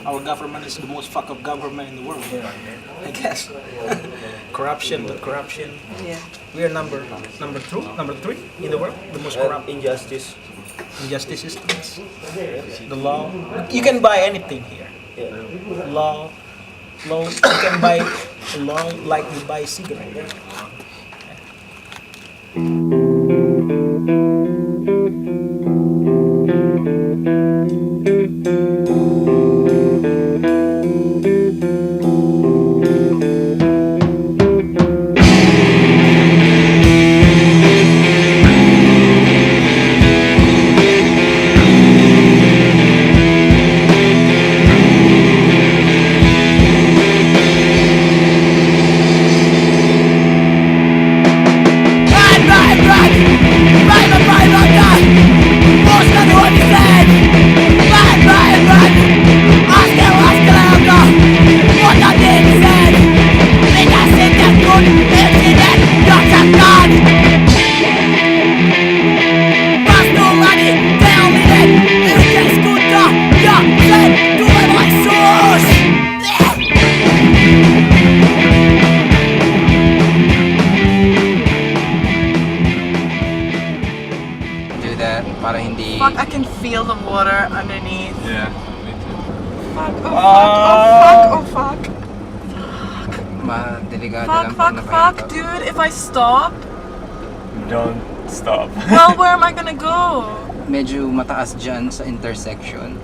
Our government is the most fuck up government in the world, I guess. Corruption, but corruption. Yeah. We are number three in the world, the most corrupt. Injustice. Injustice systems, the law. You can buy anything here. Law, you can buy law like you buy cigarette. Para hindi... Fuck, I can feel the water underneath. Yeah, me too. Fuck, oh fuck. Madelikado lang Fuck, dude, if I stop, Don't stop. well, where am I gonna go? Medyo mataas dyan sa intersection.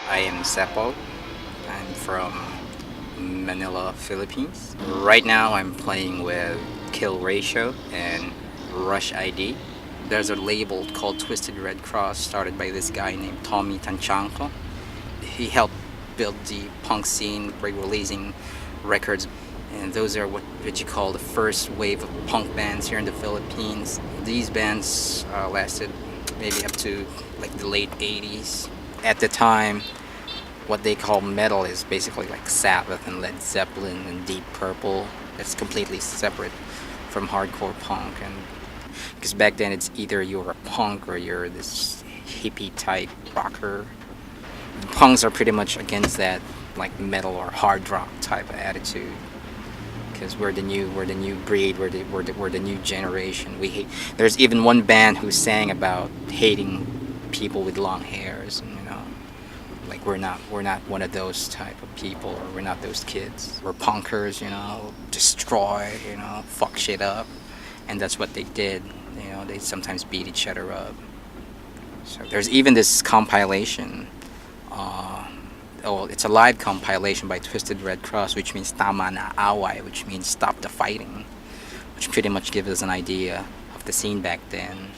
I am Seppo. I'm from Manila, Philippines. Right now I'm playing with Kill Ratio and Rush ID. There's a label called Twisted Red Cross started by this guy named Tommy Tanchanko. He helped build the punk scene by releasing records, and those are what you call the first wave of punk bands here in the Philippines. These bands lasted maybe up to like the late 80s. At the time, what they call metal is basically like Sabbath and Led Zeppelin and Deep Purple. It's completely separate from hardcore punk, and because back then it's either you're a punk or you're this hippie type rocker. Punks are pretty much against that, like metal or hard rock type of attitude. Because we're the new breed, we're the new generation. We hate. There's even one band who sang about hating people with long hairs, and like we're not one of those type of people, or we're not those kids. We're punkers, destroy, fuck shit up, and that's what they did. They sometimes beat each other up. So there's even this compilation. It's a live compilation by Twisted Red Cross, which means Tama na Away, which means stop the fighting, which pretty much gives us an idea of the scene back then.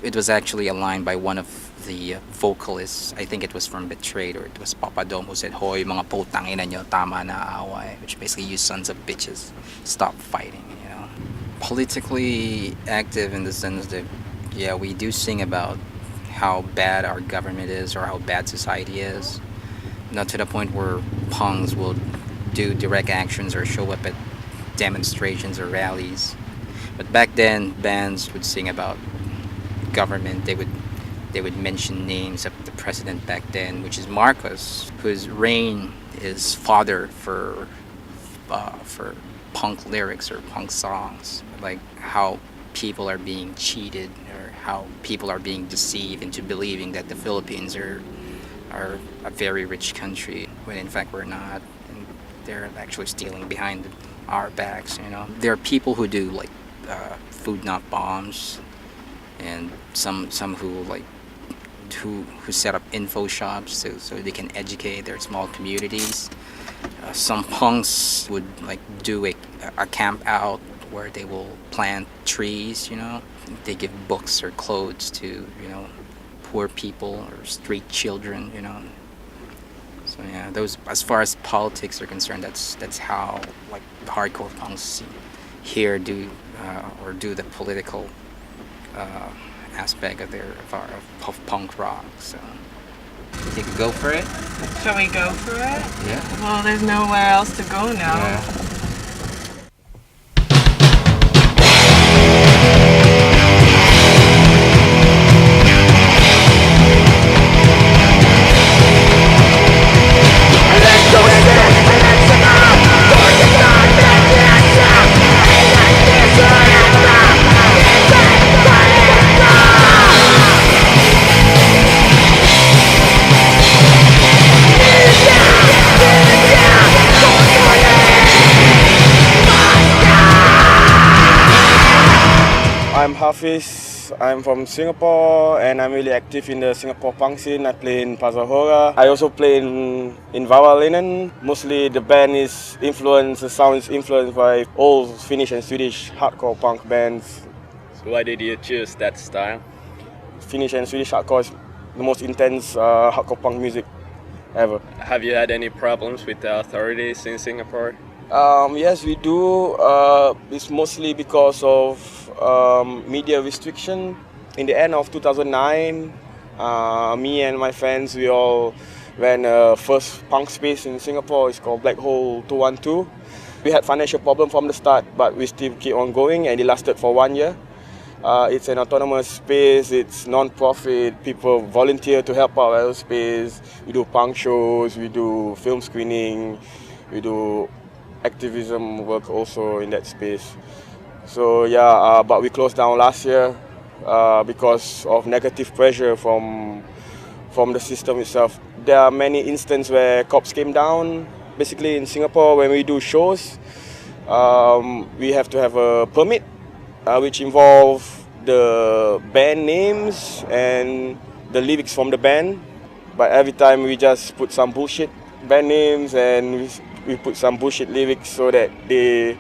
It was actually a line by one of the vocalists. I think it was from Betrayed, or it was Papa Dom, who said, "Hoy, mga putang ina nyo, tama na away," which basically, you sons of bitches, stop fighting. Politically active in the sense that, yeah, we do sing about how bad our government is or how bad society is. Not to the point where punks will do direct actions or show up at demonstrations or rallies. But back then, bands would sing about government. They would mention names of the president back then, which is Marcos, whose reign is father for punk lyrics or punk songs, like how people are being cheated or how people are being deceived into believing that the Philippines are a very rich country, when in fact we're not, and they're actually stealing behind our backs. There are people who do like food not bombs, and some who who set up info shops so they can educate their small communities. Some punks would like do a camp out where they will plant trees. They give books or clothes to poor people or street children. So yeah, those, as far as politics are concerned, that's how like the hardcore punks here do the political aspect of of punk rock. So you think go for it? Shall we go for it? Yeah. Well, there's nowhere else to go now. Yeah. I'm Hafiz, I'm from Singapore and I'm really active in the Singapore punk scene. I play in Pazahora. I also play in Vavalinen. Mostly the band is influenced, the sound is influenced by old Finnish and Swedish hardcore punk bands. So why did you choose that style? Finnish and Swedish hardcore is the most intense hardcore punk music ever. Have you had any problems with the authorities in Singapore? Yes, we do. It's mostly because of media restriction. In the end of 2009, me and my friends, we all ran a first punk space in Singapore. It's called Black Hole 212. We had financial problem from the start, but we still keep on going, and it lasted for 1 year. It's an autonomous space, it's non-profit, people volunteer to help out our space. We do punk shows, we do film screening, we do activism work also in that space. So yeah, but we closed down last year because of negative pressure from the system itself. There are many instances where cops came down. Basically in Singapore, when we do shows, we have to have a permit, which involve the band names and the lyrics from the band. But every time we just put some bullshit band names and we put some bullshit lyrics so that they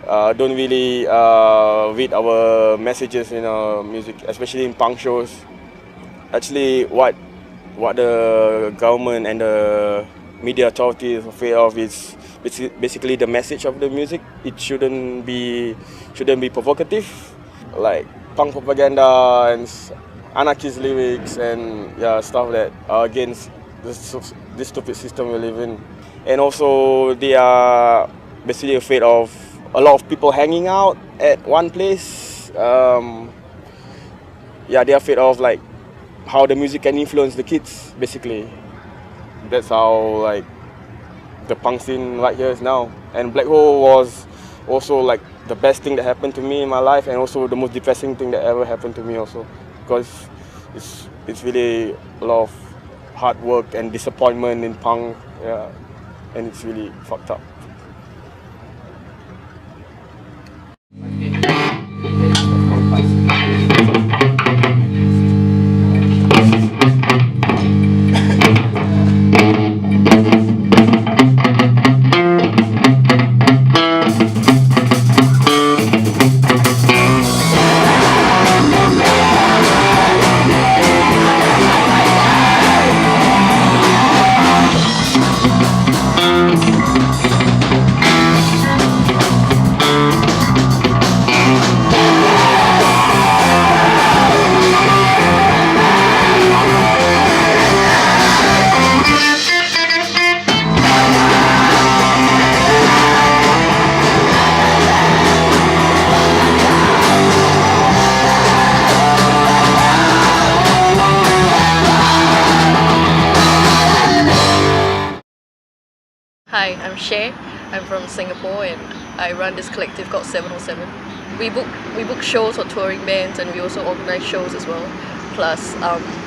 don't really read our messages in our music, especially in punk shows. Actually, what the government and the media authorities are afraid of is basically the message of the music. It shouldn't be provocative, like punk propaganda and anarchist lyrics and stuff that are against this stupid system we live in. And also they are basically afraid of a lot of people hanging out at one place. They're afraid of like how the music can influence the kids, basically. That's how like the punk scene right here is now. And Black Hole was also like the best thing that happened to me in my life, and also the most depressing thing that ever happened to me also, because it's really a lot of hard work and disappointment in punk, and it's really fucked up. Hi, I'm Shay. I'm from Singapore and I run this collective called 707. We book shows for touring bands and we also organize shows as well. Plus,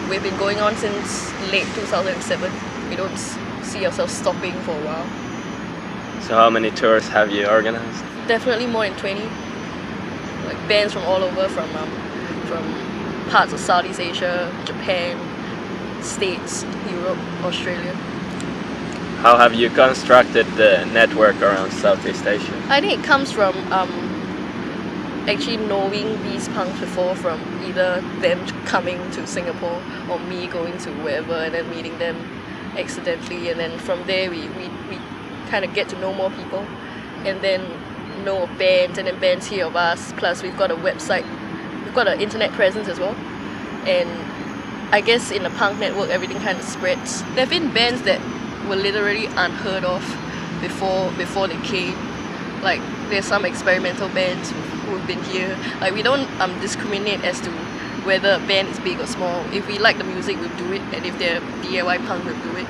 we've been going on since late 2007. We don't see ourselves stopping for a while. So how many tours have you organized? Definitely more than 20. Like bands from all over, from parts of Southeast Asia, Japan, States, Europe, Australia. How have you constructed the network around Southeast Asia? I think it comes from actually knowing these punks before from either them coming to Singapore or me going to wherever and then meeting them accidentally, and then from there we kind of get to know more people and then know of bands, and then bands hear of us, plus we've got a website, we've got an internet presence as well, and I guess in the punk network everything kind of spreads. There have been bands that were literally unheard of before they came. Like there's some experimental bands who've been here. Like we don't discriminate as to whether a band is big or small. If we like the music, we'll do it, and if they're DIY punk, we'll do it.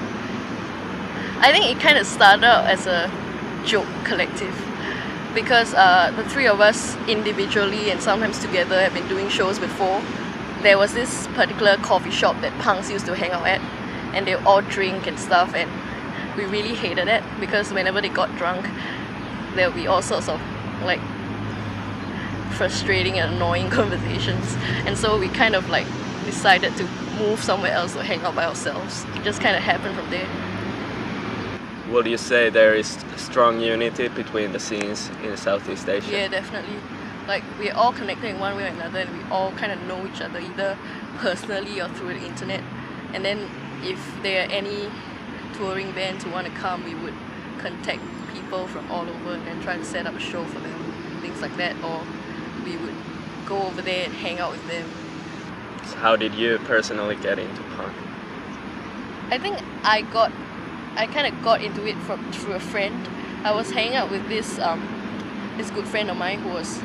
I think it kind of started out as a joke collective because the three of us individually and sometimes together have been doing shows before. There was this particular coffee shop that punks used to hang out at, and they all drink and stuff, and we really hated it because whenever they got drunk, there would be all sorts of like frustrating and annoying conversations, and so we kind of like decided to move somewhere else or hang out by ourselves. It just kind of happened from there. Would you say there is strong unity between the scenes in Southeast Asia? Yeah, definitely. Like we're all connected in one way or another, and we all kind of know each other either personally or through the internet. And then if there are any touring bands who want to come, we would contact people from all over and then try to set up a show for them, things like that, or we would go over there and hang out with them. So how did you personally get into punk? I think I kind of got into it through a friend. I was hanging out with this good friend of mine who was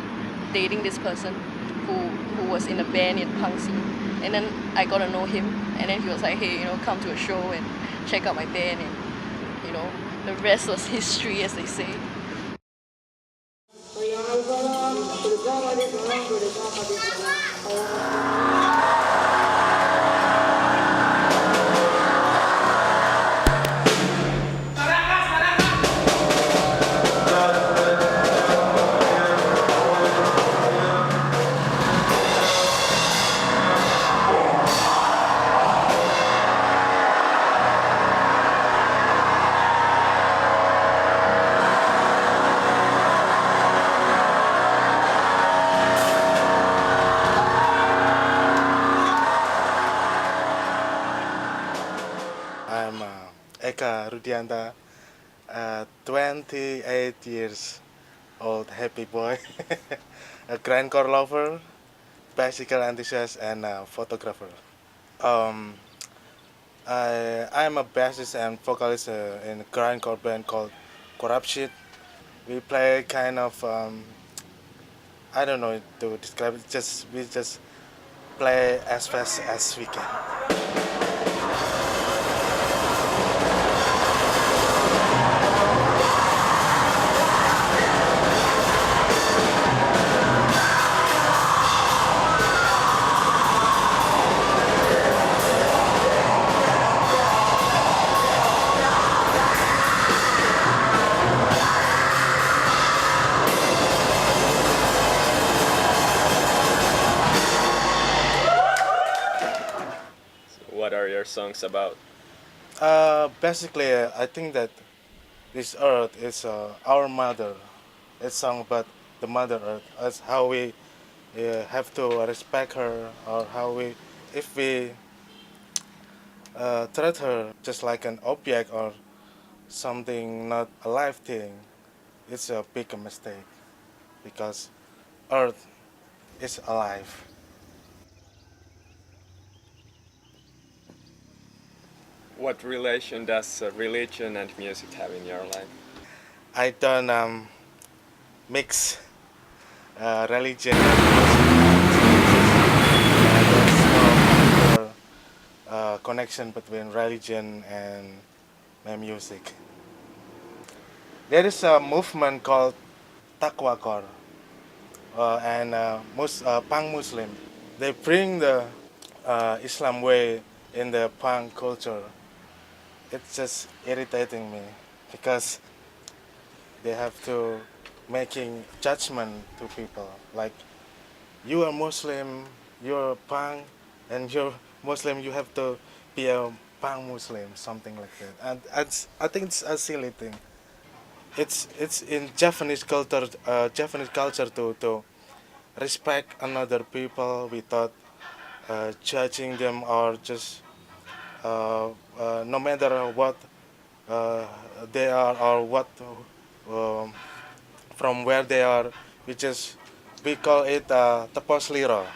dating this person who was in a band in the punk scene, and then I got to know him, and then he was like, hey, come to a show and check out my band, and the rest was history, as they say. I'm Eka Rudianta, 28 years old, happy boy, a grindcore lover, bicycle enthusiast, and a photographer. Um, I'm a bassist and vocalist in a grindcore band called Corruption. We play kind of, I don't know to describe it, we just play as fast as we can. What are your songs about? Basically, I think that this earth is our mother. It's song about the mother earth. That's how we have to respect her, or how if we treat her just like an object or something not a live thing, it's a big mistake because earth is alive. What relation does religion and music have in your life? I don't mix religion and music. There's no particular connection between religion and music. There is a movement called Takwakor and punk Muslim. They bring the Islam way in the punk culture. It's just irritating me because they have to making judgment to people like you are Muslim, you're punk, and you're Muslim, you have to be a punk Muslim, something like that. And I think it's a silly thing. It's in Japanese culture to respect another people without judging them or just no matter what uh, they are or what um, from where they are, we call it Teposeliro.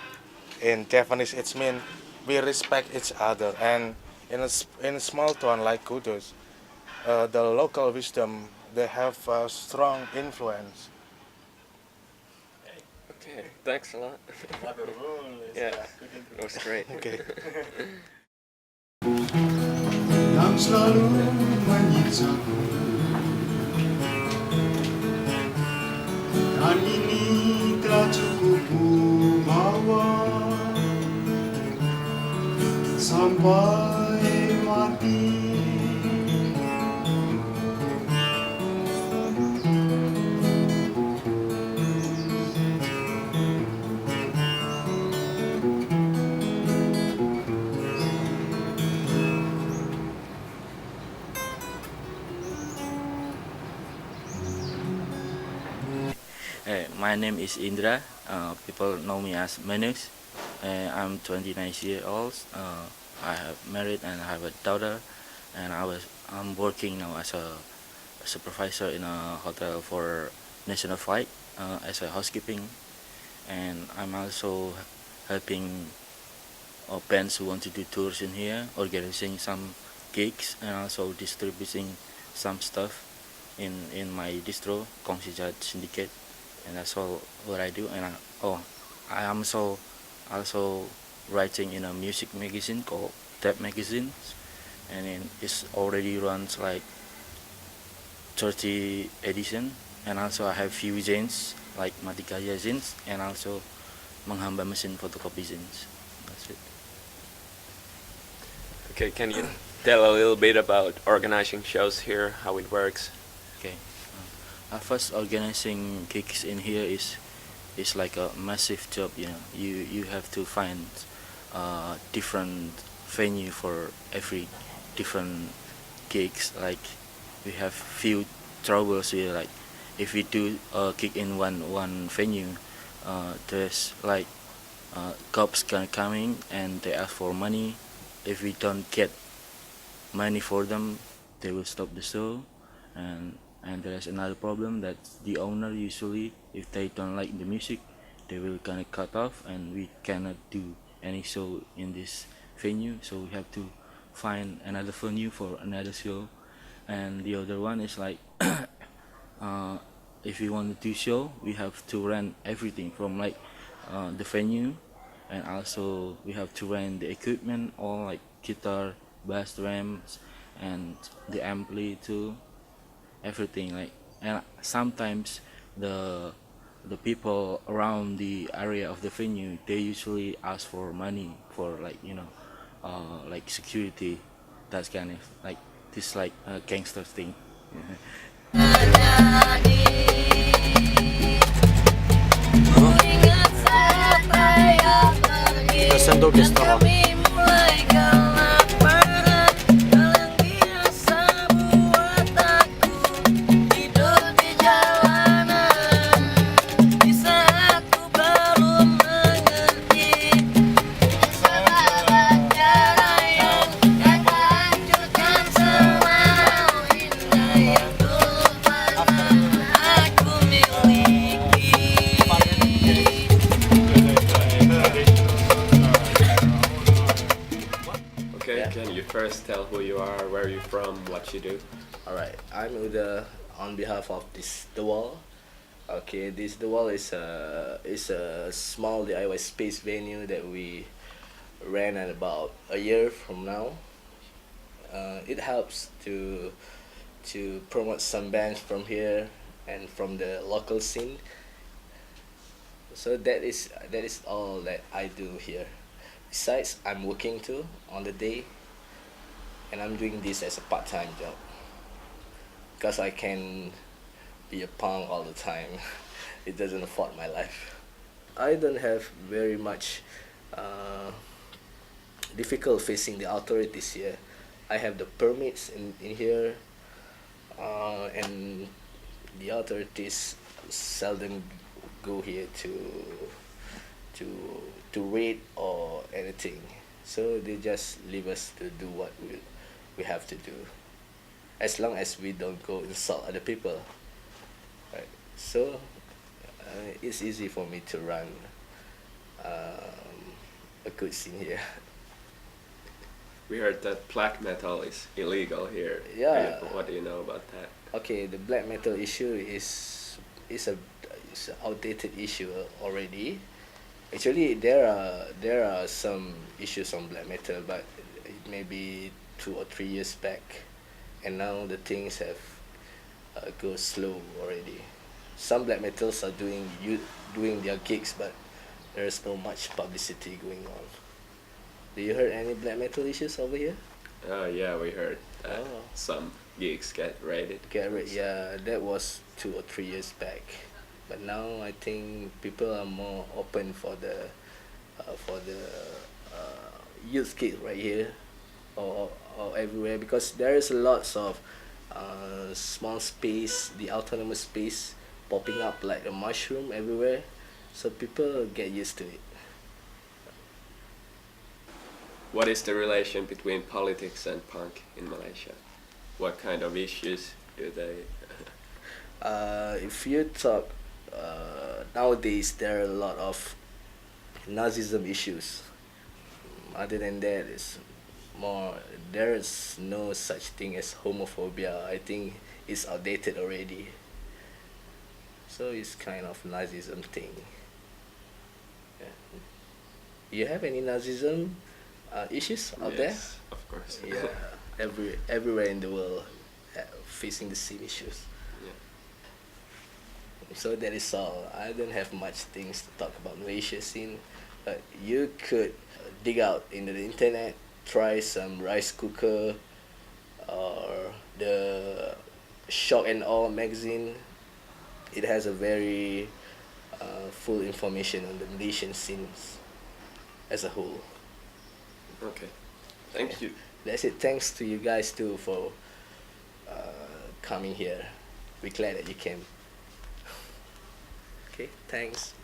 In Japanese, it's mean we respect each other. And in a small town like Kudus, the local wisdom they have a strong influence. Okay, thanks a lot. Yeah, it was great. Okay. Yang selalu menyiksaku, dan ini telah cukup ku bawa sampai mati. My name is Indra. People know me as Manus. I'm 29 years old. I have married and I have a daughter. And I'm working now as a supervisor in a hotel for national flight as a housekeeping. And I'm also helping bands who want to do tours in here, organizing some gigs, and also distributing some stuff in my distro, Kongsijat Syndicate. And that's all what I do. And I am also writing in a music magazine called Tap Magazine, and it's already runs like 30 edition. And also I have few zines like Matikaya zines and also Menghamba Mesin Photocopy zines. That's it. Okay, can you tell a little bit about organizing shows here, how it works? Okay. First, organizing gigs in here is like a massive job. You have to find different venue for every different gigs. Like we have few troubles here. Like if we do a gig in one venue, there's like cops coming and they ask for money. If we don't get money for them, they will stop the show. And there's another problem that the owner usually, if they don't like the music, they will kind of cut off, and we cannot do any show in this venue. So we have to find another venue for another show. And the other one is like, if we want to do show, we have to rent everything from like the venue, and also we have to rent the equipment, all like guitar, bass, drums, and the ampli too. Everything like, and sometimes the people around the area of the venue, they usually ask for money for like like security. That's kind of like this like a gangster thing. Tersentuh gestor. Okay, can you first tell who you are, where you're from, what you do? Alright, I'm Uda on behalf of The Wall. Okay, The Wall is a small DIY space venue that we ran at about a year from now. It helps to promote some bands from here and from the local scene. So that is all that I do here. Besides, I'm working too on the day, and I'm doing this as a part-time job because I can be a punk all the time. It doesn't afford my life. I don't have very much difficult facing the authorities here. I have the permits in here, and the authorities seldom go here to rate or anything. So they just leave us to do what we have to do, as long as we don't go insult other people, right? So it's easy for me to run a good scene here. We heard that black metal is illegal here. Yeah. What do you know about that? Okay, the black metal issue is a outdated issue already. Actually, there are some issues on black metal, but it may be 2 or 3 years back, and now the things have go slow already. Some black metals are doing their gigs, but there's no much publicity going on. Do you heard any black metal issues over here? Yeah, we heard that Oh. some gigs get raided. Yeah, that was 2 or 3 years back, but now I think people are more open for the youth kids right here, or everywhere, because there is lots of small space, the autonomous space popping up like a mushroom everywhere, so people get used to it. What is the relation between politics and punk in Malaysia? What kind of issues do they? If you talk nowadays, there are a lot of Nazism issues. Other than that, it's more, there is no such thing as homophobia. I think it's outdated already. So it's kind of Nazism thing. Yeah. You have any Nazism issues out there? Yes, of course. Yeah, everywhere in the world facing the same issues. Yeah. So that is all. I don't have much things to talk about Malaysia scene, but you could dig out into the internet, try some rice cooker or the Shock and Awe magazine. It has a very full information on the Malaysian scenes as a whole. Okay. Thank you. That's it. Thanks to you guys too for coming here. We're glad that you came. Okay, thanks.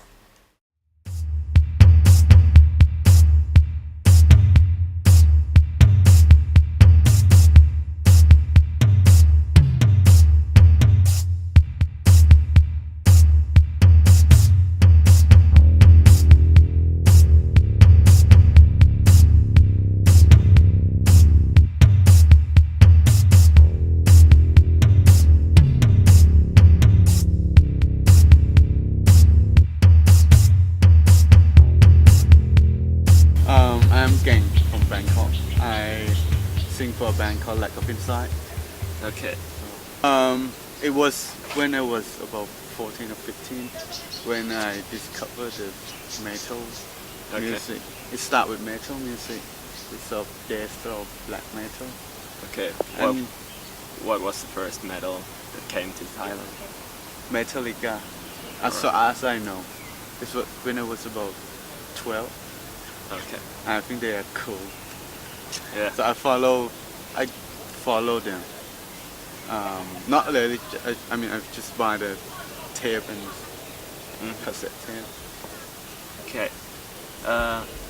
I'm Gang from Bangkok. I sing for a band called Lack of Insight. Okay. It was when I was about 14 or 15 when I discovered the metal music. It started with metal music, it's of death or black metal. Okay. And What was the first metal that came to Thailand? Metallica, as far as I know, this was when I was about 12. Okay. I think they are cool. Yeah. So I follow them. Not really. I mean, I just buy the tape and cassette tape. Okay.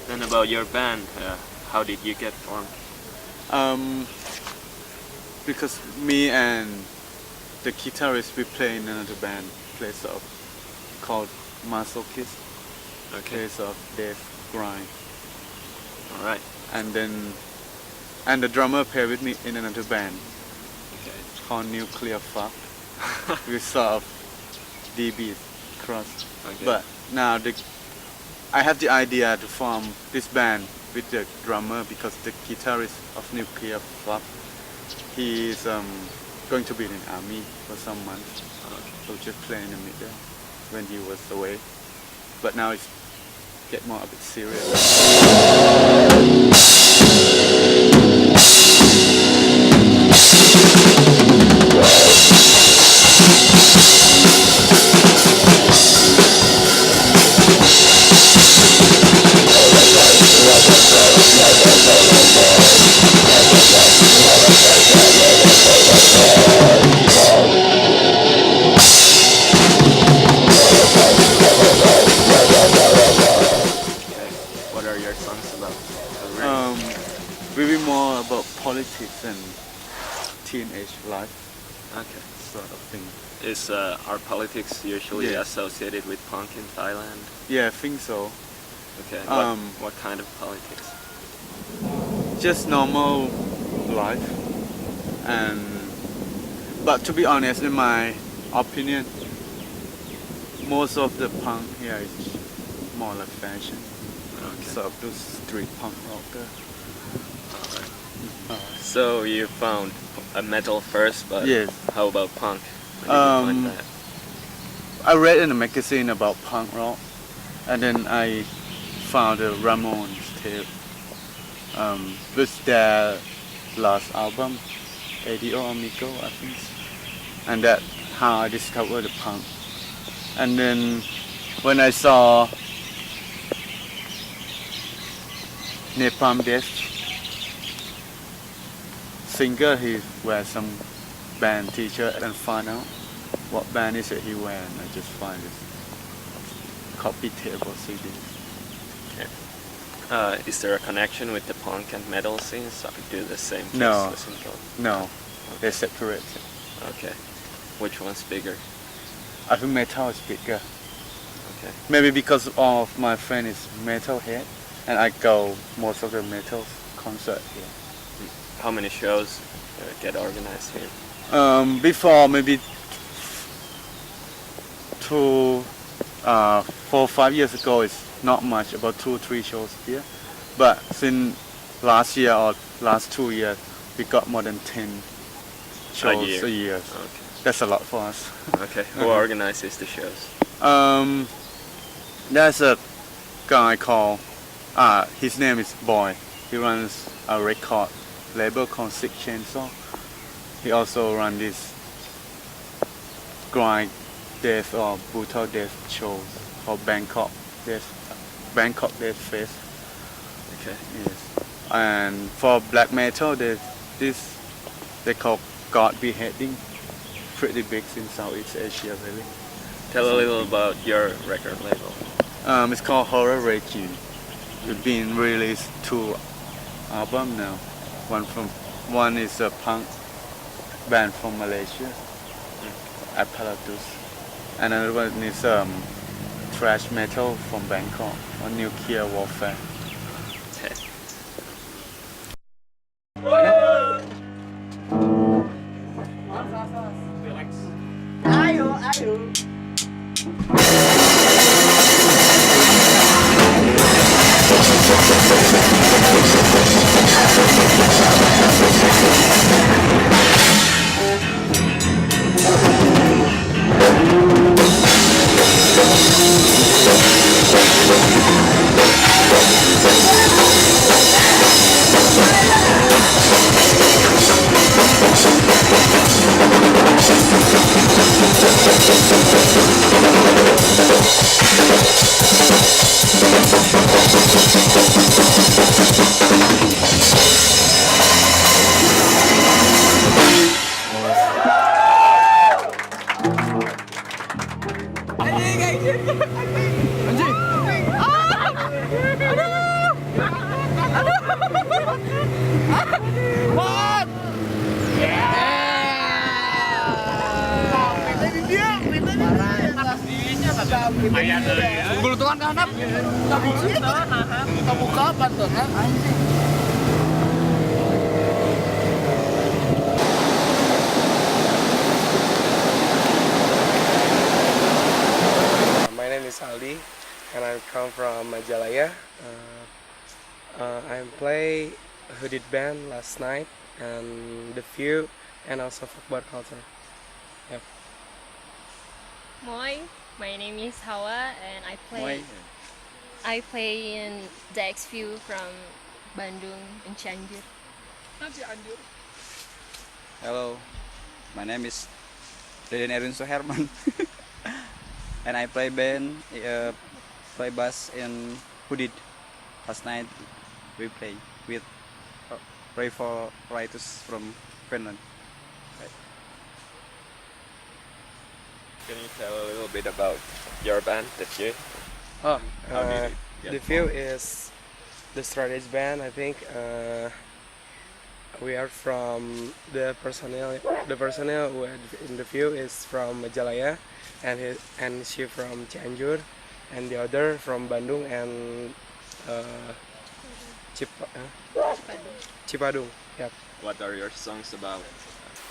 Then about your band, how did you get formed? Because me and the guitarist, we play in another band, place of called Masochist, place of death grind. All right. And the drummer played with me in another band called Nuclear Fuck. We sort of DB cross. Okay. But now I have the idea to form this band with the drummer because the guitarist of Nuclear Fuck, he is going to be in the army for some months. So just play in the middle when he was away. But now it's get more a bit serious. write songs about? Maybe more about politics and teenage life, Okay. sort of thing. Are politics usually Yes. associated with punk in Thailand? Yeah, I think so. Okay. What kind of politics? Just normal life, but to be honest, in my opinion, most of the punk here is more like fashion. Okay. Sort of those street punk rocker. So you found a metal first, but Yes. how about punk? When did you find that? I read in a magazine about punk rock, and then I found the Ramones tape, with their last album, Adio Amigo, I think, and that how I discovered the punk. And then when I saw Napalm Death singer, he wears some band t-shirt and find out what band is it he wear, and I just find this copy tape or CD. Is there a connection with the punk and metal scenes? Or do the same things? No. Listen to? No, they're separate. Okay. Which one's bigger? I think metal is bigger. Okay. Maybe because of my friend is metal head, and I go most of the metal concert here. How many shows get organized here? Before maybe 4 or 5 years ago, it's not much, about 2 or 3 shows here. But since last year or last 2 years, we got more than 10 shows a year. Okay. That's a lot for us. Okay. Who organizes the shows? There's a guy called, his name is Boy. He runs a record label called Six Chainsaw. He also runs this grind death or brutal death shows called Bangkok Death Fest. Okay. Yes. And for black metal, they call God Beheading, pretty big in Southeast Asia, really. Tell a little about your record label. It's called Horror Regime. We've been released 2 albums now. One is a punk band from Malaysia, Apparatus, and another one is thrash metal from Bangkok, or Nuclear Warfare. Okay. My name is Aldi, and I come from Majalaya. I play hooded band last night, and the few, and also football culture. Yep. Moi, my name is Hawa, and I play in the X-View from Bandung and Cianjur. Hello, my name is Deden Erwin Suherman, and I play play bass in Hooded. Last night we play with Pray for Writers from Finland. Can you tell a little bit about your band, The Few? The View is the strategy band. I think we are from the personnel. The personnel who had in the view is from Majalaya, and she from Cianjur, and the other from Bandung and Cipadung. Yep. What are your songs about?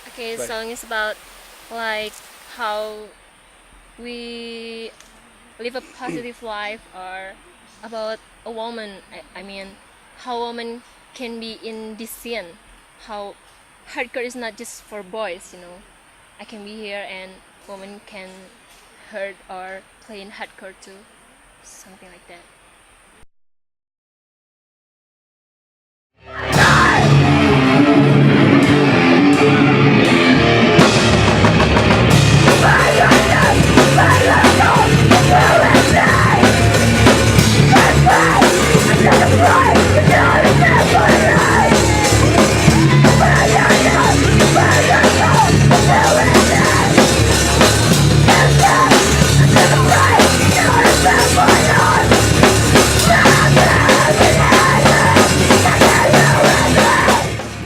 Okay, the But- song is about like how we live a positive life, or about a woman. I mean, how woman can be in this scene. How hardcore is not just for boys, you know. I can be here and women can hurt or play in hardcore too. Something like that.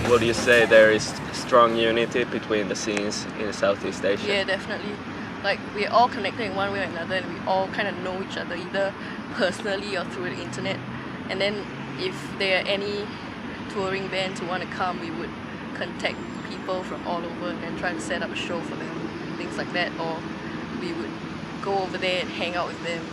Would you say there is strong unity between the scenes in Southeast Asia? Yeah, definitely. Like we're all connected in one way or another, and we all kind of know each other either personally or through the internet. And then if there are any touring bands who want to come, we would contact people from all over and then try to set up a show for them, things like that. Or we would go over there and hang out with them.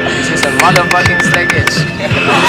This is a motherfucking slackage.